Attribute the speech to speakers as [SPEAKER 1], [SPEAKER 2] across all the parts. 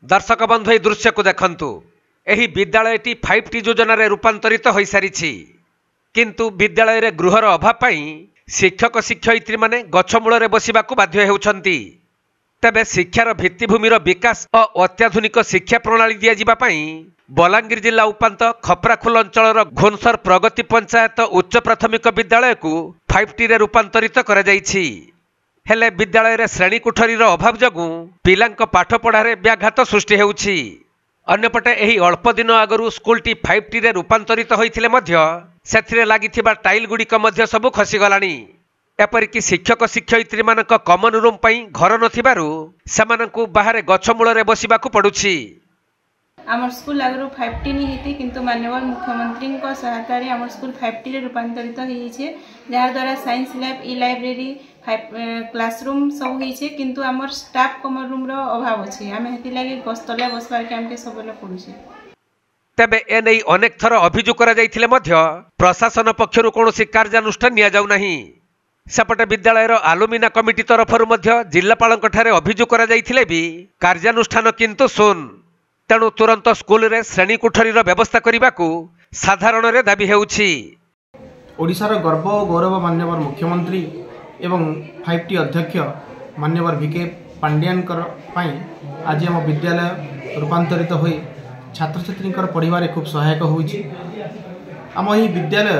[SPEAKER 1] दर्शक बंधु दृश्य को देखंतु एही विद्यालयटी 5T योजन रूपांतरित हो सारी किंतु विद्यालय रे गृहर अभाव पाई शिक्षक शिक्षयित्री माने गछमूल बसवा बाध्य होउछंती। तेबे शिक्षार भित्तिभूमिर विकास और अत्याधुनिक शिक्षा प्रणाली दिया जिबा पाई बलांगीर जिला उपांत खपराखोल अंचल घोनसर प्रगति पंचायत उच्च प्राथमिक विद्यालय को 5T रे रूपांतरित करा जायछि। हेले विद्यालय रे श्रेणी कोठरीर अभाव जगु पिलांक पाठ पढ़ारे व्याघात सृष्टि हेउछि। अन्यपटे एही अल्प दिन आगरू स्कूलटी 5T रे रूपांतरित होइथिले मध्य सेथिरे लागिथिबा टाइल गुड़िक मध्य सबु खसीगलानी। एपरिक शिक्षक शिक्षयित्री मानक कमन रूम पई घर नथिबारु सेमानकु बाहरे गछमूल बसिबाकु पडुछि।
[SPEAKER 2] आमर स्कूल आगरू 5T नहीं हेती किंतु माननीय मुख्यमंत्री को सहायता रे आमर स्कूल 5T रे रूपांतरित होई छे, जहा द्वारा साइंस लैब ई लाइब्रेरी क्लासरूम सब होई छे किंतु आमर स्टाफ कमन रूम रो अभाव अछि। आमे हेती लागि गस्तले बसबार के हमके सबले पडुछि।
[SPEAKER 1] तेबे एनै अनेक थर अभियोग करा जायथिले मध्य प्रशासन पक्षरु कोनोसी कार्यानुष्ठान निया जाउ नाही। सेपटे विद्यालयर आलुमिना कमिटी तरफरु मध्य जिल्लापालक ठारे अभियोग करा जायथिले भी कार्यानुष्ठान किंतु सुन। तेणु तुरंत स्कूल रे श्रेणी कोठरीर व्यवस्था करने साधारण रे दाबी हेउछि।
[SPEAKER 3] ओडिशार गर्व और गौरव माननीय मुख्यमंत्री एवं 5T अध्यक्ष माननीय VK पांड्यान आज आम विद्यालय रूपांतरित हो छात्र छात्री पढ़ार खूब सहायक होइछि। आम यही विद्यालय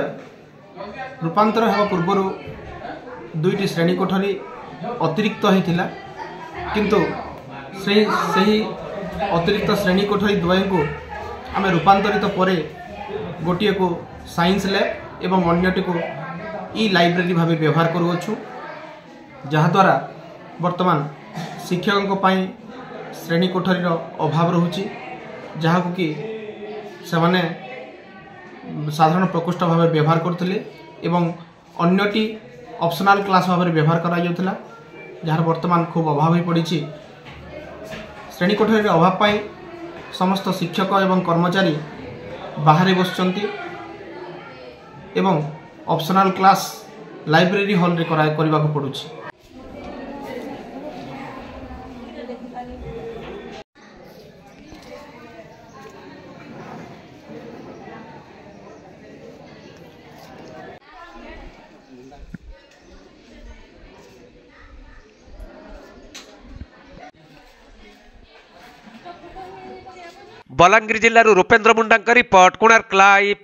[SPEAKER 3] रूपांतर होगा पूर्व 2टी श्रेणी कोठरी अतिरिक्त होता किंतु सही अतिरिक्त श्रेणी कोठरी द्वय को आम रूपांतरित परे गोटे को साइंस लैब एवं अन्यटी को ई लाइब्रेरी भाव व्यवहार करुछु, जहाद्वारा वर्तमान शिक्षकों पाई श्रेणी कोठरीर अभाव रोचे, जहाँ कि सेमाने साधारण प्रकोष्ठ भाव व्यवहार करथिले एवं अन्यटी ऑप्शनल क्लास भाव व्यवहार करा जाउथला, जहाँ वर्तमान खूब अभाव हो पड़ी। श्रेणी कोठरीर अभाव पाई समस्त शिक्षक एवं कर्मचारी बाहर बसचंती एवं ऑप्शनल क्लास लाइब्रेरी हॉल रे करने को पड़ुछि।
[SPEAKER 1] बलांगीर जिल्लारू रूपेन्द्र मुंडा रिपोर्ट, कोणार्क लाइव।